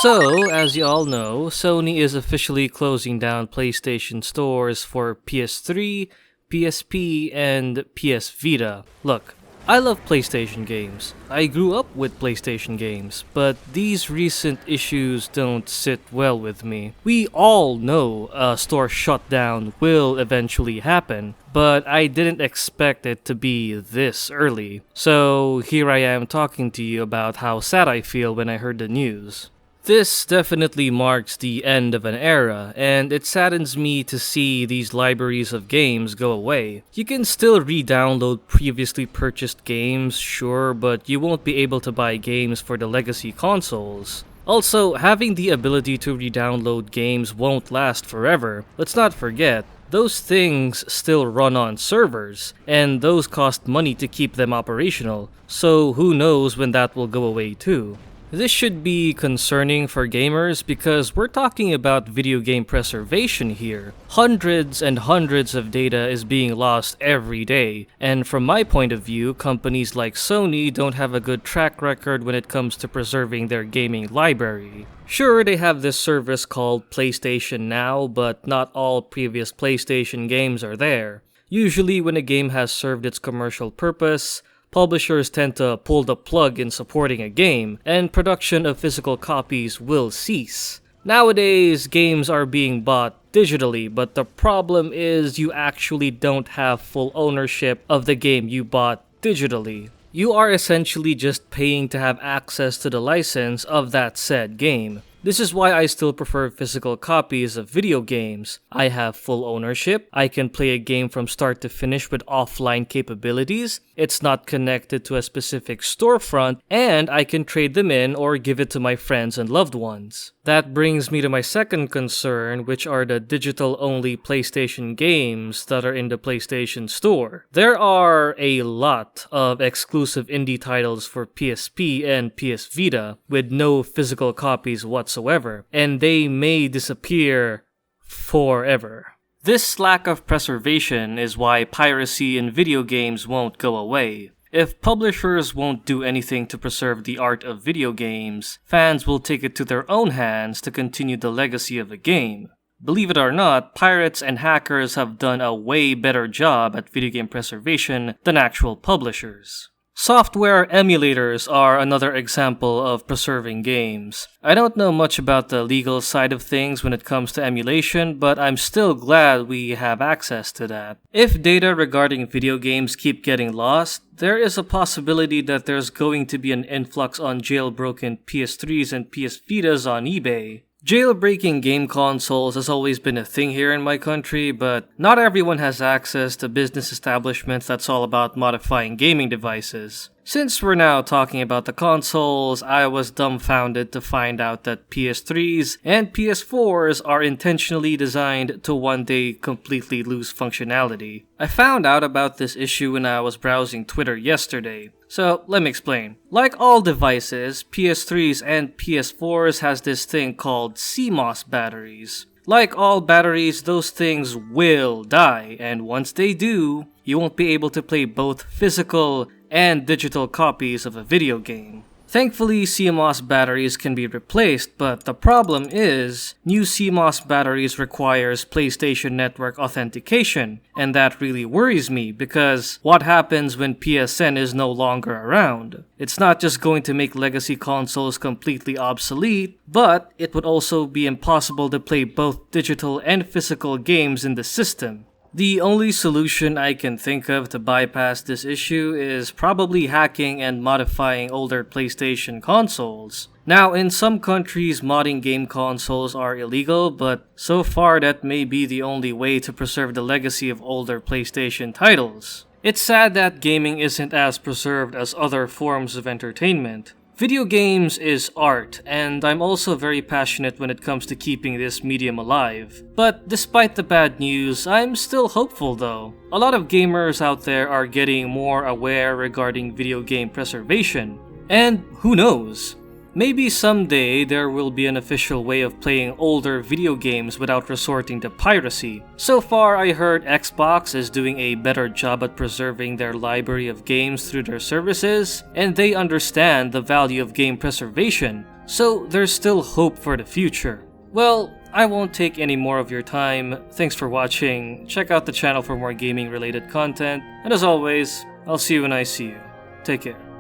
So, as you all know, Sony is officially closing down PlayStation stores for PS3, PSP, and PS Vita. Look, I love PlayStation games. I grew up with PlayStation games, but these recent issues don't sit well with me. We all know a store shutdown will eventually happen, but I didn't expect it to be this early. So here I am talking to you about how sad I feel when I heard the news. This definitely marks the end of an era, and it saddens me to see these libraries of games go away. You can still re-download previously purchased games, sure, but you won't be able to buy games for the legacy consoles. Also, having the ability to re-download games won't last forever. Let's not forget, those things still run on servers, and those cost money to keep them operational, so who knows when that will go away too. This should be concerning for gamers because we're talking about video game preservation here. Hundreds and hundreds of data is being lost every day, and from my point of view, companies like Sony don't have a good track record when it comes to preserving their gaming library. Sure, they have this service called PlayStation Now, but not all previous PlayStation games are there. Usually when a game has served its commercial purpose, publishers tend to pull the plug in supporting a game, and production of physical copies will cease. Nowadays, games are being bought digitally, but the problem is you actually don't have full ownership of the game you bought digitally. You are essentially just paying to have access to the license of that said game. This is why I still prefer physical copies of video games. I have full ownership, I can play a game from start to finish with offline capabilities, it's not connected to a specific storefront, and I can trade them in or give it to my friends and loved ones. That brings me to my second concern, which are the digital-only PlayStation games that are in the PlayStation Store. There are a lot of exclusive indie titles for PSP and PS Vita with no physical copies whatsoever, and they may disappear forever. This lack of preservation is why piracy in video games won't go away. If publishers won't do anything to preserve the art of video games, fans will take it to their own hands to continue the legacy of a game. Believe it or not, pirates and hackers have done a way better job at video game preservation than actual publishers. Software emulators are another example of preserving games. I don't know much about the legal side of things when it comes to emulation, but I'm still glad we have access to that. If data regarding video games keep getting lost, there is a possibility that there's going to be an influx on jailbroken PS3s and PS Vitas on eBay. Jailbreaking game consoles has always been a thing here in my country, but not everyone has access to business establishments that's all about modifying gaming devices. Since we're now talking about the consoles, I was dumbfounded to find out that PS3s and PS4s are intentionally designed to one day completely lose functionality. I found out about this issue when I was browsing Twitter yesterday. So, let me explain. Like all devices, PS3s and PS4s has this thing called CMOS batteries. Like all batteries, those things will die, and once they do, you won't be able to play both physical and digital copies of a video game. Thankfully, CMOS batteries can be replaced, but the problem is, new CMOS batteries requires PlayStation Network authentication, and that really worries me because what happens when PSN is no longer around? It's not just going to make legacy consoles completely obsolete, but it would also be impossible to play both digital and physical games in the system. The only solution I can think of to bypass this issue is probably hacking and modifying older PlayStation consoles. Now, in some countries, modding game consoles are illegal, but so far that may be the only way to preserve the legacy of older PlayStation titles. It's sad that gaming isn't as preserved as other forms of entertainment. Video games is art, and I'm also very passionate when it comes to keeping this medium alive. But despite the bad news, I'm still hopeful though. A lot of gamers out there are getting more aware regarding video game preservation. And who knows? Maybe someday there will be an official way of playing older video games without resorting to piracy. So far, I heard Xbox is doing a better job at preserving their library of games through their services, and they understand the value of game preservation, so there's still hope for the future. Well, I won't take any more of your time. Thanks for watching. Check out the channel for more gaming related content, and as always, I'll see you when I see you. Take care.